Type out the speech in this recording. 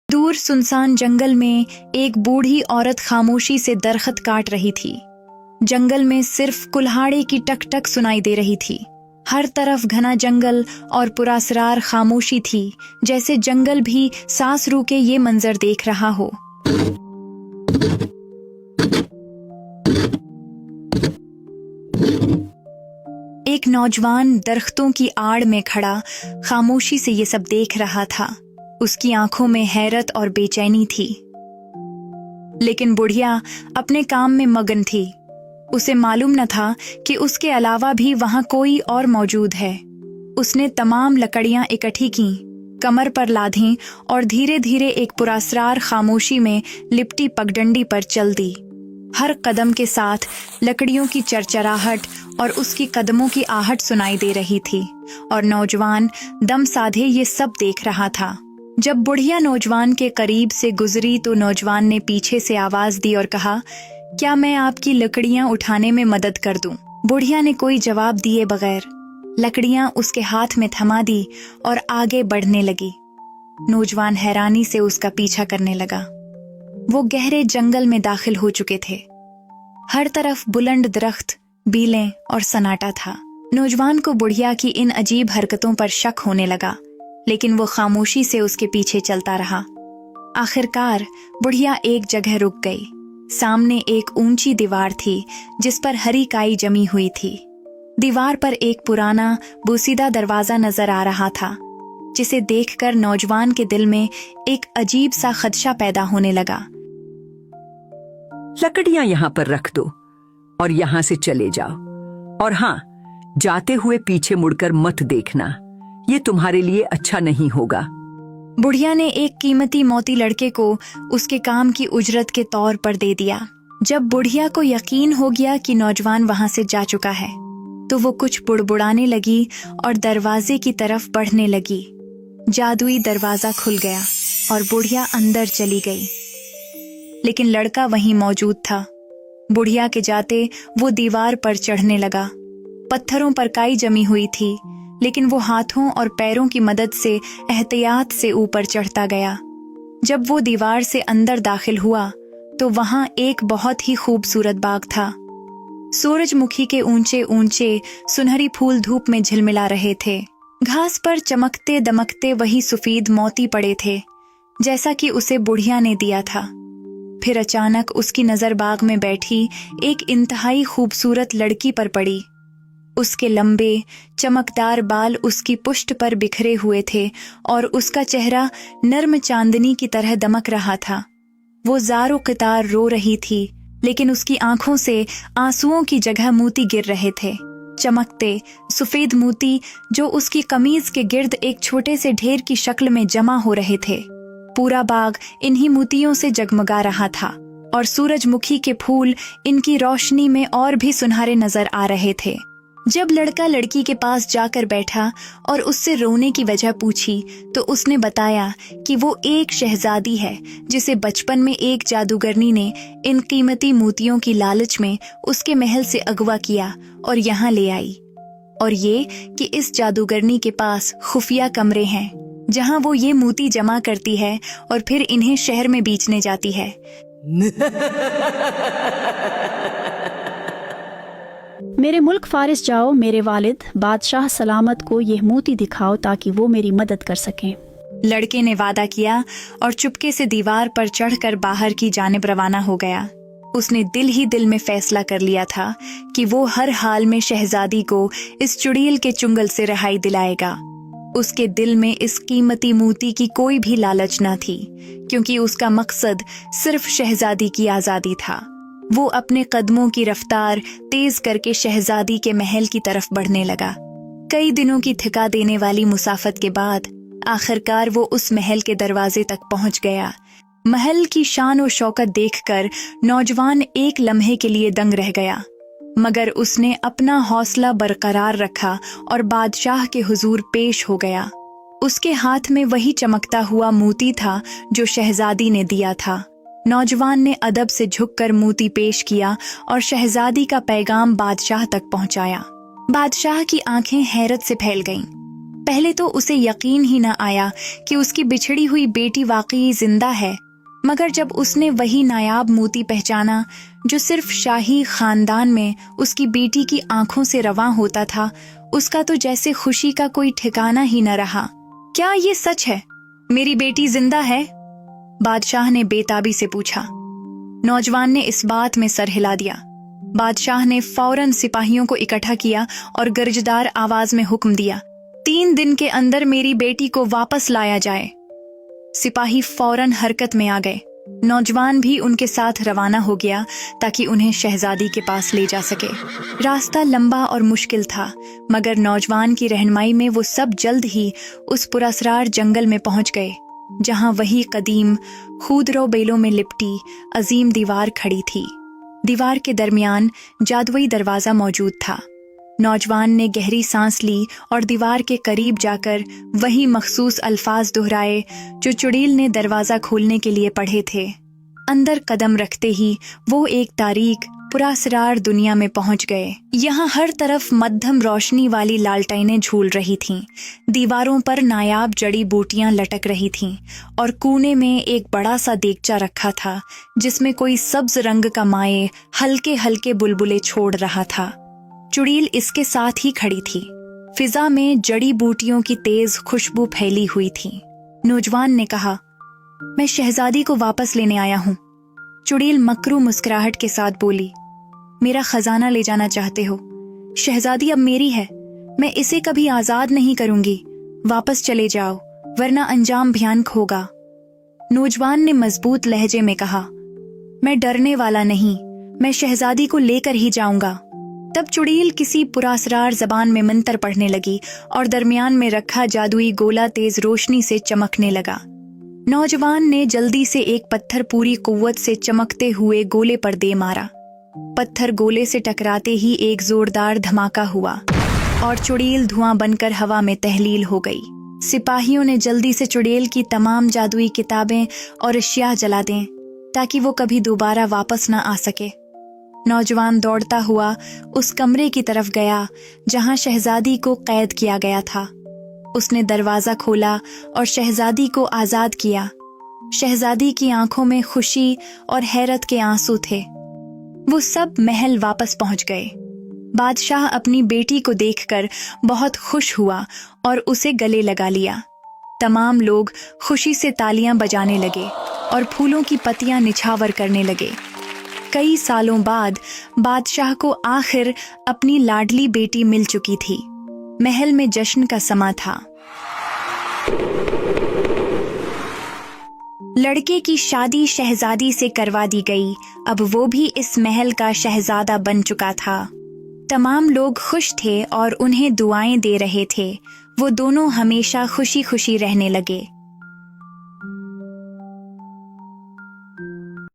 दूर सुनसान जंगल में एक बूढ़ी औरत खामोशी से दरख्त काट रही थी। जंगल में सिर्फ कुल्हाड़े की टक टक सुनाई दे रही थी। हर तरफ घना जंगल और पुरअसरार खामोशी थी, जैसे जंगल भी सांस रोके ये मंजर देख रहा हो। एक नौजवान दरख्तों की आड़ में खड़ा खामोशी से ये सब देख रहा था। उसकी आंखों में हैरत और बेचैनी थी, लेकिन बुढ़िया अपने काम में मगन थी। उसे मालूम न था कि उसके अलावा भी वहां कोई और मौजूद है। उसने तमाम लकड़ियां इकट्ठी की, कमर पर लाधीं और धीरे धीरे एक पुरअसरार खामोशी में लिपटी पगडंडी पर चल दी। हर कदम के साथ लकड़ियों की चरचराहट और उसकी कदमों की आहट सुनाई दे रही थी, और नौजवान दम साधे ये सब देख रहा था। जब बुढ़िया नौजवान के करीब से गुजरी तो नौजवान ने पीछे से आवाज दी और कहा, क्या मैं आपकी लकड़ियां उठाने में मदद कर दूं? बुढ़िया ने कोई जवाब दिए बगैर लकड़ियां उसके हाथ में थमा दी और आगे बढ़ने लगी। नौजवान हैरानी से उसका पीछा करने लगा। वो गहरे जंगल में दाखिल हो चुके थे। हर तरफ बुलंद दरख्त, बीलें और सन्नाटा था। नौजवान को बुढ़िया की इन अजीब हरकतों पर शक होने लगा, लेकिन वो खामोशी से उसके पीछे चलता रहा। आखिरकार बुढ़िया एक जगह रुक गई। सामने एक ऊंची दीवार थी जिस पर हरी काई जमी हुई थी। दीवार पर एक पुराना बोसीदा दरवाजा नजर आ रहा था, जिसे देखकर नौजवान के दिल में एक अजीब सा खदशा पैदा होने लगा। लकड़ियां यहाँ पर रख दो और यहाँ से चले जाओ, और हाँ, जाते हुए पीछे मुड़कर मत देखना, ये तुम्हारे लिए अच्छा नहीं होगा। बुढ़िया ने एक कीमती मोती लड़के को उसके काम की उजरत के तौर पर दे दिया। जब बुढ़िया को यकीन हो गया कि नौजवान वहां से जा चुका है, तो वो कुछ बुड़बुड़ाने लगी और दरवाजे की तरफ बढ़ने लगी। जादुई दरवाजा खुल गया और बुढ़िया अंदर चली गई, लेकिन लड़का वहीं मौजूद था। बुढ़िया के जाते वो दीवार पर चढ़ने लगा। पत्थरों पर काई जमी हुई थी, लेकिन वो हाथों और पैरों की मदद से एहतियात से ऊपर चढ़ता गया। जब वो दीवार से अंदर दाखिल हुआ तो वहां एक बहुत ही खूबसूरत बाग था। सूरजमुखी के ऊंचे ऊंचे सुनहरी फूल धूप में झिलमिला रहे थे। घास पर चमकते दमकते वही सफेद मोती पड़े थे, जैसा कि उसे बुढ़िया ने दिया था। फिर अचानक उसकी नजर बाग में बैठी एक इंतहाई खूबसूरत लड़की पर पड़ी। उसके लंबे चमकदार बाल उसकी पुष्ट पर बिखरे हुए थे और उसका चेहरा नर्म चांदनी की तरह दमक रहा था। वो ज़ारो क़तार रो रही थी, लेकिन उसकी आंखों से आंसुओं की जगह मोती गिर रहे थे, चमकते सफेद मोती जो उसकी कमीज के गिर्द एक छोटे से ढेर की शक्ल में जमा हो रहे थे। पूरा बाग इन्हीं मोतियों से जगमगा रहा था और सूरजमुखी के फूल इनकी रोशनी में और भी सुनहरे नजर आ रहे थे। जब लड़का लड़की के पास जाकर बैठा और उससे रोने की वजह पूछी, तो उसने बताया कि वो एक शहजादी है जिसे बचपन में एक जादूगरनी ने इन कीमती मोतियों की लालच में उसके महल से अगवा किया और यहाँ ले आई, और ये कि इस जादूगरनी के पास खुफिया कमरे हैं जहाँ वो ये मोती जमा करती है और फिर इन्हें शहर में बेचने जाती है। मेरे मुल्क फारिस जाओ, मेरे वालिद बादशाह सलामत को यह मोती दिखाओ ताकि वो मेरी मदद कर सकें। लड़के ने वादा किया और चुपके से दीवार पर चढ़कर बाहर की जानिब रवाना हो गया। उसने दिल ही दिल में फैसला कर लिया था कि वो हर हाल में शहजादी को इस चुड़ैल के चुंगल से रिहाई दिलाएगा। उसके दिल में इस कीमती मोती की कोई भी लालच न थी, क्योंकि उसका मकसद सिर्फ शहजादी की आज़ादी था। वो अपने कदमों की रफ्तार तेज करके शहजादी के महल की तरफ बढ़ने लगा। कई दिनों की थका देने वाली मुसाफत के बाद आखिरकार वो उस महल के दरवाजे तक पहुंच गया। महल की शान और शौकत देखकर नौजवान एक लम्हे के लिए दंग रह गया, मगर उसने अपना हौसला बरकरार रखा और बादशाह के हुजूर पेश हो गया। उसके हाथ में वही चमकता हुआ मोती था जो शहजादी ने दिया था। नौजवान ने अदब से झुककर मोती पेश किया और शहजादी का पैगाम बादशाह तक पहुंचाया। बादशाह की आंखें हैरत से फैल गईं। पहले तो उसे यकीन ही न आया कि उसकी बिछड़ी हुई बेटी वाकई जिंदा है, मगर जब उसने वही नायाब मोती पहचाना जो सिर्फ शाही खानदान में उसकी बेटी की आंखों से रवां होता था, उसका तो जैसे खुशी का कोई ठिकाना ही न रहा। क्या ये सच है? मेरी बेटी जिंदा है? बादशाह ने बेताबी से पूछा। नौजवान ने इस बात में सर हिला दिया। बादशाह ने फौरन सिपाहियों को इकट्ठा किया और गर्जदार आवाज में हुक्म दिया, 3 दिन के अंदर मेरी बेटी को वापस लाया जाए। सिपाही फौरन हरकत में आ गए। नौजवान भी उनके साथ रवाना हो गया ताकि उन्हें शहजादी के पास ले जा सके। रास्ता लंबा और मुश्किल था, मगर नौजवान की रहनुमाई में वो सब जल्द ही उस पुरअसरार जंगल में पहुंच गए, जहां वही कदीम खूदरो बेलों में लिपटी अजीम दीवार खड़ी थी। दीवार के दरमियान जादुई दरवाजा मौजूद था। नौजवान ने गहरी सांस ली और दीवार के करीब जाकर वही मखसूस अल्फाज दोहराए जो चुड़ैल ने दरवाजा खोलने के लिए पढ़े थे। अंदर कदम रखते ही वो एक तारीक पुरअसरार दुनिया में पहुंच गए। यहाँ हर तरफ मध्यम रोशनी वाली लालटेनें झूल रही थीं, दीवारों पर नायाब जड़ी बूटियां लटक रही थीं और कोने में एक बड़ा सा देगचा रखा था जिसमें कोई सब्ज रंग का माए हल्के हल्के बुलबुले छोड़ रहा था। चुड़ैल इसके साथ ही खड़ी थी। फिजा में जड़ी बूटियों की तेज खुशबू फैली हुई थी। नौजवान ने कहा, मैं शहजादी को वापस लेने आया हूँ। चुड़ैल मकरू मुस्कुराहट के साथ बोली, मेरा खजाना ले जाना चाहते हो? शहजादी अब मेरी है, मैं इसे कभी आजाद नहीं करूंगी। वापस चले जाओ वरना अंजाम भयानक होगा। नौजवान ने मजबूत लहजे में कहा, मैं डरने वाला नहीं, मैं शहजादी को लेकर ही जाऊंगा। तब चुड़ैल किसी पुरअसरार जबान में मंत्र पढ़ने लगी और दरमियान में रखा जादुई गोला तेज रोशनी से चमकने लगा। नौजवान ने जल्दी से एक पत्थर पूरी कुव्वत से चमकते हुए गोले पर दे मारा। पत्थर गोले से टकराते ही एक जोरदार धमाका हुआ और चुड़ैल धुआं बनकर हवा में तहलील हो गई। सिपाहियों ने जल्दी से चुड़ैल की तमाम जादुई किताबें और अशिया जला दें ताकि वो कभी दोबारा वापस न आ सके। नौजवान दौड़ता हुआ उस कमरे की तरफ गया जहां शहजादी को कैद किया गया था। उसने दरवाजा खोला और शहजादी को आजाद किया। शहजादी की आंखों में खुशी और हैरत के आंसू थे। वो सब महल वापस पहुंच गए। बादशाह अपनी बेटी को देखकर बहुत खुश हुआ और उसे गले लगा लिया। तमाम लोग खुशी से तालियां बजाने लगे और फूलों की पत्तियां निछावर करने लगे। कई सालों बाद बादशाह को आखिर अपनी लाडली बेटी मिल चुकी थी। महल में जश्न का समा था। लड़के की शादी शहजादी से करवा दी गई। अब वो भी इस महल का शहजादा बन चुका था। तमाम लोग खुश थे और उन्हें दुआएं दे रहे थे। वो दोनों हमेशा खुशी खुशी रहने लगे।